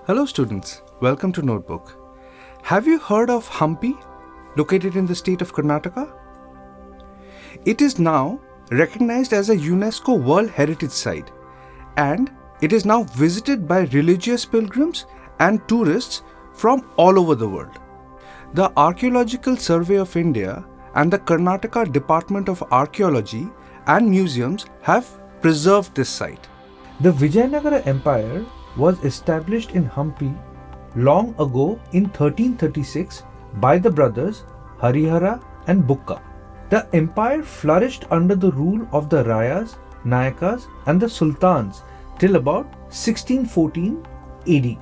Hello students, welcome to Notebook. Have you heard of Hampi, located in the state of Karnataka? It is now recognized as a UNESCO World Heritage Site and it is now visited by religious pilgrims and tourists from all over the world. The Archaeological Survey of India and the Karnataka Department of Archaeology and Museums have preserved this site. The Vijayanagara Empire was established in Hampi long ago in 1336 by the brothers Harihara and Bukka. The empire flourished under the rule of the Rayas, Nayakas and the Sultans till about 1614 AD.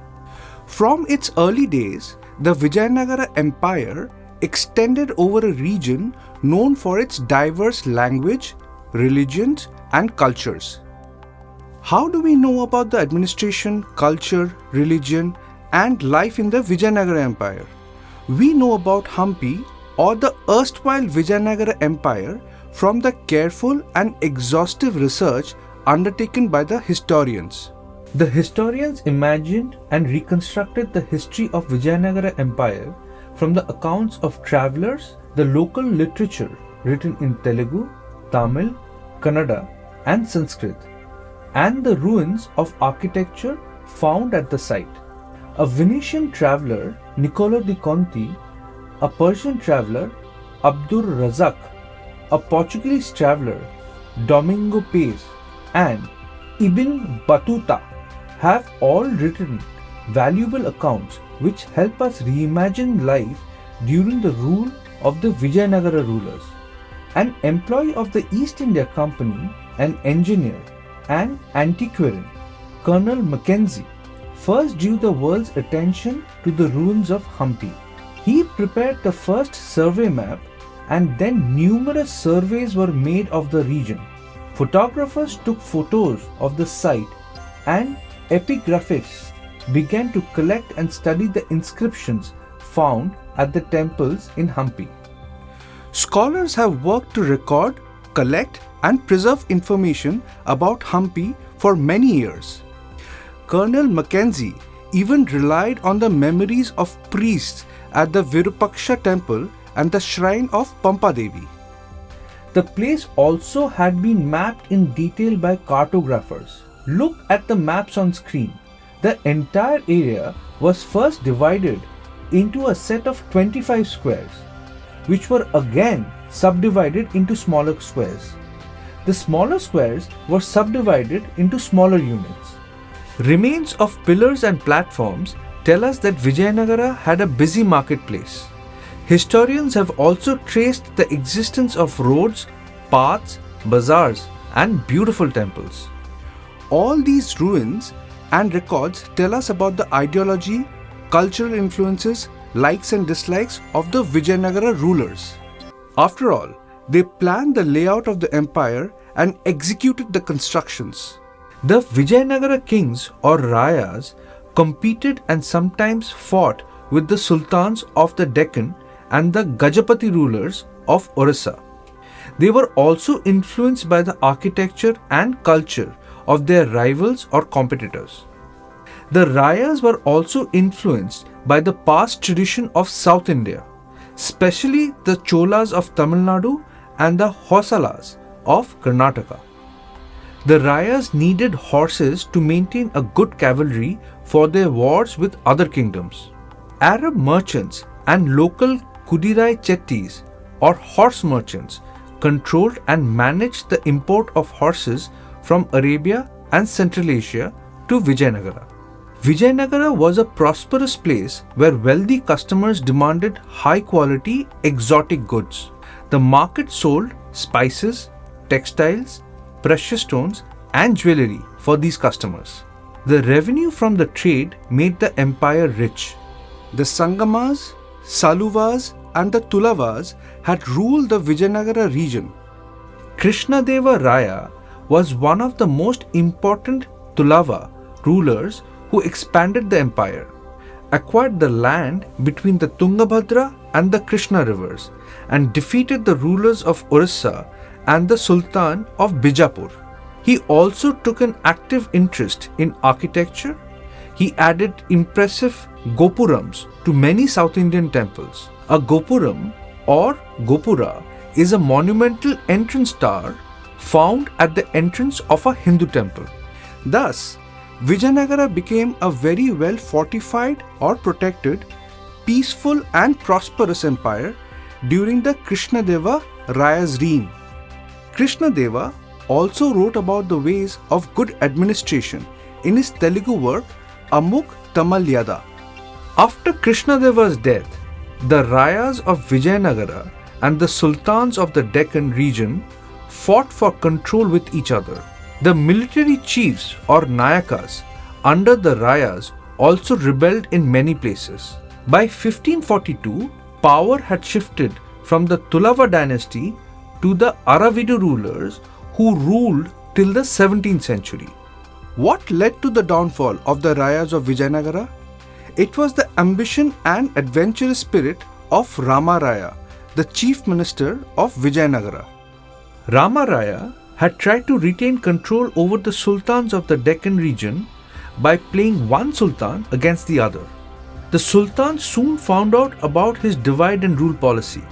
From its early days, the Vijayanagara Empire extended over a region known for its diverse language, religions and cultures. How do we know about the administration, culture, religion and life in the Vijayanagara Empire? We know about Hampi or the erstwhile Vijayanagara Empire from the careful and exhaustive research undertaken by the historians. The historians imagined and reconstructed the history of Vijayanagara Empire from the accounts of travelers, the local literature written in Telugu, Tamil, Kannada and Sanskrit, and the ruins of architecture found at the site. A Venetian traveller, Niccolo di Conti, a Persian traveller, Abdur Razak, a Portuguese traveller, Domingo Pais, and Ibn Battuta have all written valuable accounts which help us reimagine life during the rule of the Vijayanagara rulers. An employee of the East India Company, an engineer and antiquarian, Colonel Mackenzie, first drew the world's attention to the ruins of Hampi. He prepared the first survey map and then numerous surveys were made of the region. Photographers took photos of the site and epigraphists began to collect and study the inscriptions found at the temples in Hampi. Scholars have worked to record, collect and preserve information about Hampi for many years. Colonel Mackenzie even relied on the memories of priests at the Virupaksha temple and the shrine of Pampa Devi. The place also had been mapped in detail by cartographers. Look at the maps on screen. The entire area was first divided into a set of 25 squares, which were again subdivided into smaller squares. The smaller squares were subdivided into smaller units. Remains of pillars and platforms tell us that Vijayanagara had a busy marketplace. Historians have also traced the existence of roads, paths, bazaars, and beautiful temples. All these ruins and records tell us about the ideology, cultural influences, likes and dislikes of the Vijayanagara rulers. After all, they planned the layout of the empire and executed the constructions. The Vijayanagara kings or Rayas competed and sometimes fought with the sultans of the Deccan and the Gajapati rulers of Orissa. They were also influenced by the architecture and culture of their rivals or competitors. The Rayas were also influenced by the past tradition of South India, especially the Cholas of Tamil Nadu and the Hosalas of Karnataka. The Rayas needed horses to maintain a good cavalry for their wars with other kingdoms. Arab merchants and local Kudirai Chettis or horse merchants controlled and managed the import of horses from Arabia and Central Asia to Vijayanagara. Vijayanagara was a prosperous place where wealthy customers demanded high-quality exotic goods. The market sold spices, textiles, precious stones and jewelry for these customers. The revenue from the trade made the empire rich. The Sangamas, Saluvas and the Tulavas had ruled the Vijayanagara region. Krishnadeva Raya was one of the most important Tulava rulers who expanded the empire, acquired the land between the Tungabhadra and the Krishna rivers, and defeated the rulers of Orissa and the Sultan of Bijapur. He also took an active interest in architecture. he added impressive gopurams to many South Indian temples. A gopuram or gopura is a monumental entrance tower found at the entrance of a Hindu temple. Thus, Vijayanagara became a very well fortified or protected, peaceful and prosperous empire during the Krishnadeva Raya's reign. Krishnadeva also wrote about the ways of good administration in his Telugu work Amuk Tamalyada. After Krishnadeva's death, the Rayas of Vijayanagara and the Sultans of the Deccan region fought for control with each other. The military chiefs or Nayakas under the Rayas also rebelled in many places. By 1542, power had shifted from the Tulava dynasty to the Aravidu rulers who ruled till the 17th century. What led to the downfall of the Rayas of Vijayanagara? It was the ambition and adventurous spirit of Rama Raya, the chief minister of Vijayanagara. Rama Raya had tried to retain control over the sultans of the Deccan region by playing one sultan against the other. The sultan soon found out about his divide and rule policy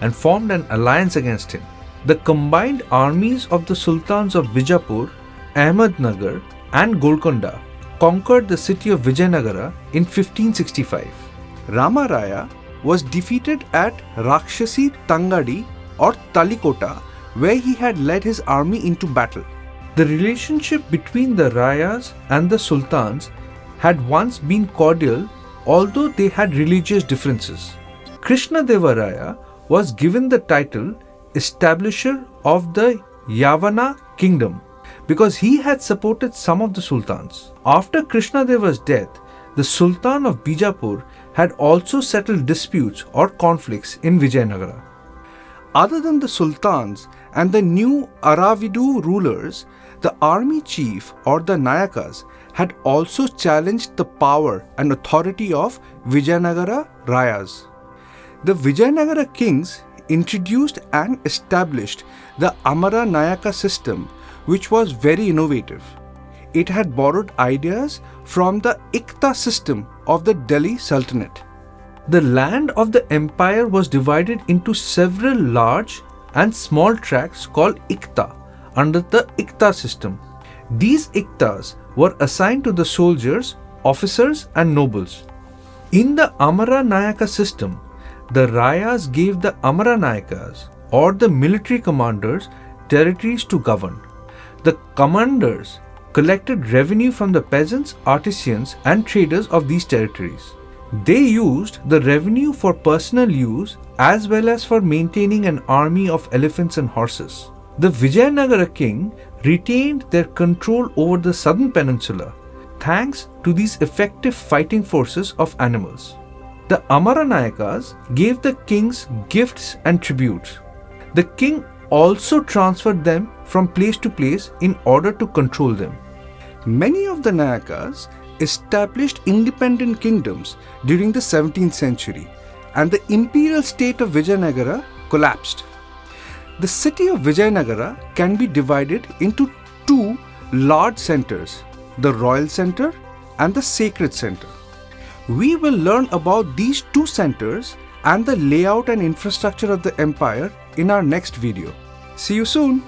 and formed an alliance against him. The combined armies of the sultans of Bijapur, Ahmednagar and Golconda conquered the city of Vijayanagara in 1565. Rama Raya was defeated at Rakshasi Tangadi or Talikota, where he had led his army into battle. The relationship between the Rayas and the Sultans had once been cordial, although they had religious differences. Krishnadeva Raya was given the title establisher of the Yavana kingdom because he had supported some of the sultans. After Krishnadeva's death, the Sultan of Bijapur had also settled disputes or conflicts in Vijayanagara. Other than the sultans and the new Aravidu rulers, the army chief or the Nayakas had also challenged the power and authority of Vijayanagara Rayas. The Vijayanagara kings introduced and established the Amara Nayaka system, which was very innovative. It had borrowed ideas from the Ikta system of the Delhi Sultanate. The land of the empire was divided into several large and small tracts called Ikta under the Ikta system. These Iktas were assigned to the soldiers, officers and nobles. In the Amara Nayaka system, the Rayas gave the Amara Nayakas or the military commanders territories to govern. The commanders collected revenue from the peasants, artisans and traders of these territories. They used the revenue for personal use as well as for maintaining an army of elephants and horses. The Vijayanagara king retained their control over the southern peninsula thanks to these effective fighting forces of animals. The Amara Nayakas gave the kings gifts and tributes. The king also transferred them from place to place in order to control them. Many of the Nayakas established independent kingdoms during the 17th century and the imperial state of Vijayanagara collapsed. The city of Vijayanagara can be divided into two large centers, the royal center and the sacred center. We will learn about these two centers and the layout and infrastructure of the empire in our next video. See you soon!